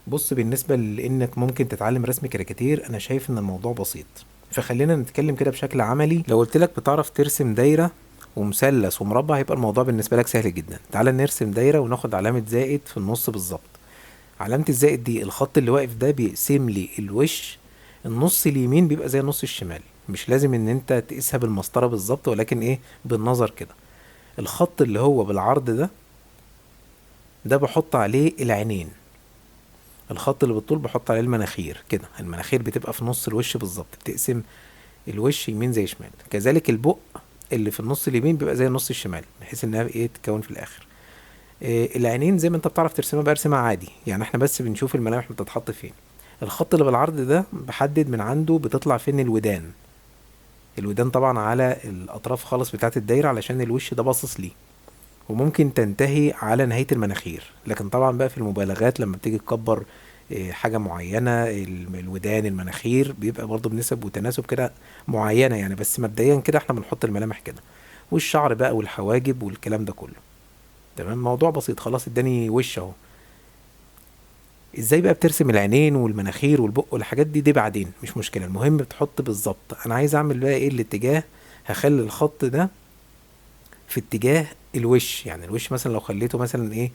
بص، بالنسبة لانك ممكن تتعلم رسم كاريكاتير، انا شايف ان الموضوع بسيط. فخلينا نتكلم كده بشكل عملي. لو قلت لك بتعرف ترسم دايرة ومثلث ومربع، هيبقى الموضوع بالنسبة لك سهل جدا. تعال نرسم دايرة وناخد علامة زائد في النص بالظبط. علامة الزائد دي، الخط اللي واقف ده بيقسم لي الوش. النص اليمين بيبقى زي النص الشمال. مش لازم ان انت تقيسها بالمسطرة بالظبط، ولكن ايه، بالنظر كده. الخط اللي هو بالعرض ده بحط عليه العينين. الخط اللي بالطول بحط عليه المناخير كده. المناخير بتبقى في نص الوش بالظبط، بتقسم الوش يمين زي شمال. كذلك البق اللي في النص اليمين بيبقى زي النص الشمال، بحيث انها ايه تتكون في الاخر. إيه، العينين زي ما انت بتعرف ترسمها برسمها عادي، يعني احنا بس بنشوف الملامح بتتحط فين. الخط اللي بالعرض ده بحدد من عنده بتطلع فين الودان. الودان طبعا على الاطراف خالص بتاعت الدايره، علشان الوش ده باصص ليه. وممكن تنتهي على نهاية المناخير، لكن طبعا بقى في المبالغات لما بتيجي تكبر حاجة معينة، الودان المناخير بيبقى برضو بنسب وتناسب كده معينة يعني. بس مبدئيا كده احنا بنحط الملامح كده، والشعر بقى والحواجب والكلام ده كله. تمام، موضوع بسيط خلاص، اداني وش اهو. ازاي بقى بترسم العينين والمناخير والبق والحاجات دي بعدين مش مشكلة. المهم بتحط بالظبط انا عايز اعمل بقى ايه الاتجاه. هخلي الخط ده في اتجاه الوش. يعني الوش مثلا لو خليته مثلا ايه،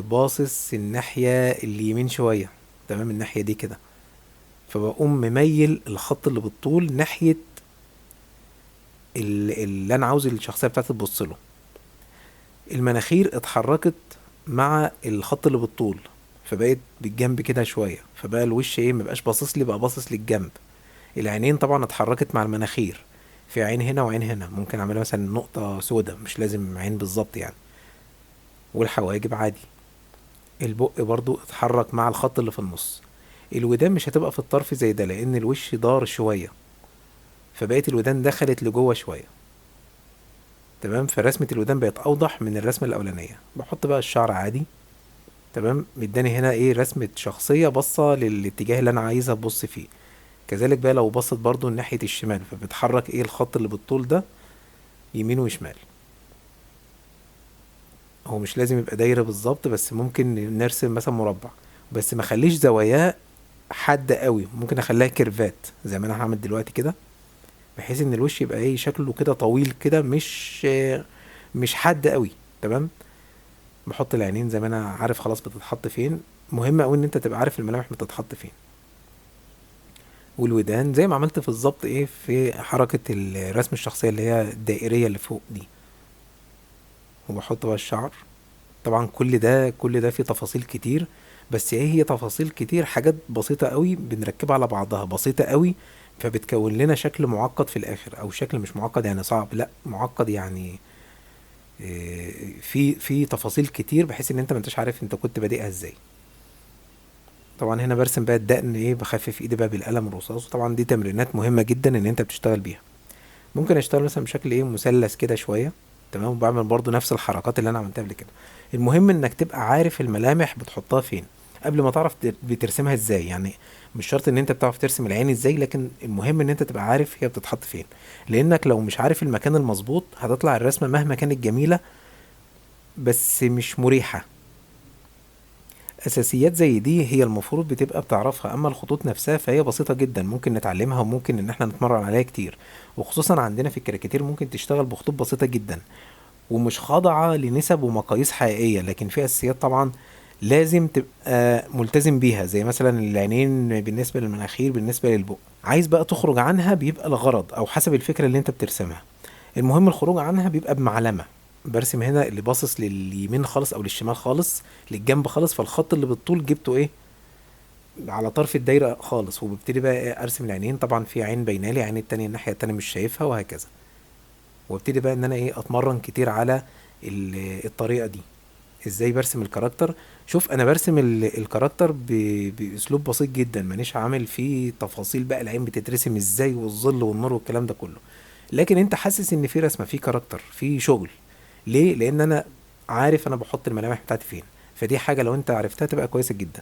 باصص الناحية اليمين شوية، تمام، الناحية دي كده. فبقوم مميل الخط اللي بالطول ناحية اللي انا عاوز الشخصية بتاعتي تبص له. المناخير اتحركت مع الخط اللي بالطول، فبقيت بالجنب كده شوية، فبقى الوش ايه، مبقاش باصص لي، بقى باصص للجنب. العينين طبعا اتحركت مع المناخير، في عين هنا وعين هنا، ممكن اعملها مثلا نقطة سودة، مش لازم عين بالظبط يعني. والحواجب عادي. البق برضو اتحرك مع الخط اللي في النص. الودان مش هتبقى في الطرف زي ده، لان الوش دار شوية، فبقيت الودان دخلت لجوه شوية. تمام، فرسمة الودان بقت اوضح من الرسمة الاولانية. بحط بقى الشعر عادي. تمام، مداني هنا ايه، رسمة شخصية باصة للاتجاه اللي انا عايزها تبص فيه. كذلك بقى لو بصت برضو ناحية الشمال، فبتحرك ايه الخط اللي بالطول ده يمين وشمال. هو مش لازم يبقى دايرة بالظبط، بس ممكن نرسم مثلا مربع، بس ما خليش زواياه حادة قوي. ممكن اخليها كيرفات زي ما انا هعمل دلوقتي كده، بحيث ان الوش يبقى ايه، شكله كده طويل كده، مش حاد قوي. تمام. بحط العينين زي ما انا عارف خلاص بتتحط فين. مهم قوي ان انت تبقى عارف الملامح بتتحط فين. والودان زي ما عملت في بالظبط ايه في حركة الرسم الشخصية اللي هي الدائرية اللي فوق دي. وبحط بقى الشعر. طبعا كل ده فيه تفاصيل كتير، بس ايه هي تفاصيل كتير، حاجات بسيطة قوي بنركبها على بعضها بسيطة قوي، فبتكون لنا شكل معقد في الاخر، او شكل مش معقد يعني صعب، لا معقد يعني. في تفاصيل كتير، بحيث ان انت ما انتش عارف انت كنت بادئها ازاي. طبعا هنا برسم بقى الدقن ايه، بخفف ايدي بقى بالقلم الرصاص. وطبعا دي تمرينات مهمة جدا ان انت بتشتغل بيها. ممكن اشتغل مثلا بشكل ايه، مثلث كده شوية. تمام، وبعمل برضو نفس الحركات اللي انا عملتها قبل كده. المهم انك تبقى عارف الملامح بتحطها فين قبل ما تعرف بترسمها ازاي يعني. مش شرط ان انت بتعرف ترسم العين ازاي، لكن المهم ان انت تبقى عارف هي بتتحط فين. لانك لو مش عارف المكان المظبوط، هتطلع الرسمة مهما كانت جميلة بس مش مريحة. اساسيات زي دي هي المفروض بتبقى بتعرفها. اما الخطوط نفسها فهي بسيطة جدا، ممكن نتعلمها وممكن ان احنا نتمرن عليها كتير. وخصوصا عندنا في الكاريكاتير ممكن تشتغل بخطوط بسيطة جدا، ومش خاضعة لنسب ومقاييس حقيقية، لكن في أساسيات طبعا لازم تبقى ملتزم بيها، زي مثلا العينين بالنسبة للمناخير بالنسبة للبق. عايز بقى تخرج عنها بيبقى الغرض أو حسب الفكرة اللي انت بترسمها. المهم الخروج عنها بيبقى بمعلمة. برسم هنا اللي باصص لليمين خالص أو للشمال خالص، للجنب خالص، فالخط اللي بالطول جبته ايه، على طرف الدايرة خالص. وببتدي بقى إيه، أرسم العينين. طبعا في عين باينالي، عين التانية الناحية التانية مش شايفها، وهكذا. وابتدي بقى ان انا ايه، اتمرن كتير على الطريقة دي. ازاي برسم الكاركتر؟ شوف انا برسم الكاركتر باسلوب بسيط جدا، مانيش عامل فيه تفاصيل بقى العين بتترسم ازاي والظل والنور والكلام ده كله. لكن انت حاسس ان في رسمة، في كاركتر، في شغل. ليه؟ لان انا عارف انا بحط الملامح بتاعتي فين. فدي حاجة لو انت عرفتها تبقى كويسة جدا.